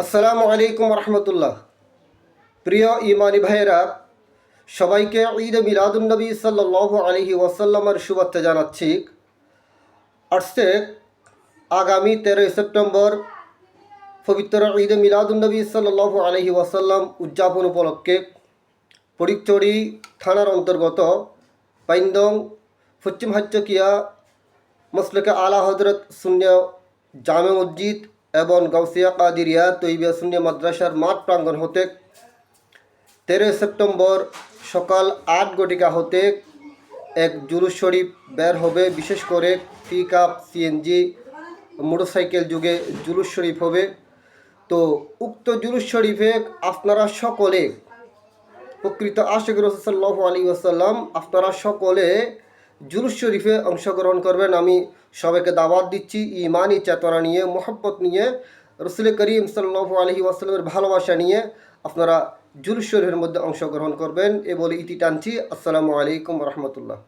আসসালামু আলাইকুম রহমতুল্লাহ। প্রিয় ইমানি ভাইয়েরা, সবাইকে ঈদ মিলাদুন্নবী সাল্লাল্লাহু আলাইহি ওয়াসাল্লামের শুভেচ্ছা জানাচ্ছি। আসছে আগামী 13 সেপ্টেম্বর পবিত্র ঈদ মিলাদুন্নবী সাল্লাল্লাহু আলাইহি ওয়াসাল্লাম উদযাপন উপলক্ষে ফটিকছড়ি থানার অন্তর্গত পাইন্দং পশ্চিম হাচ্চকিয়া মসলকে আলা হজরত শূন্য জামে মসজিদ এবং গাউসিয়া কাদিরিয়া তৈবিয়া শূন্য মাদ্রাসার মাঠ প্রাঙ্গণ হতে 13 সেপ্টেম্বর সকাল 8 ঘটিকা হতে এক জুলুস শরীফ বের হবে। বিশেষ করে পিক আপ, সিএনজি, মোটরসাইকেল যুগে জুলুস শরীফ হবে। তো উক্ত জুলুস শরীফে আপনারা সকলে, প্রকৃত আশিক রাসূল সাল্লাল্লাহু আলাইহি ওয়াসাল্লাম, আপনারা সকলে জুলুস শরীফে অংশগ্রহণ করবেন। আমি সবাইকে দাওয়াত দিচ্ছি ইমানি চেতনা নিয়ে, মোহাব্বত নিয়ে, রসুল করিম সাল্লাল্লাহু আলাইহি ওয়াসাল্লামের ভালোবাসা নিয়ে আপনারা জুলুস শরীফের মধ্যে অংশগ্রহণ করবেন। এ বলে ইতি টানছি। আসসালামু আলাইকুম রহমতুল্লাহ।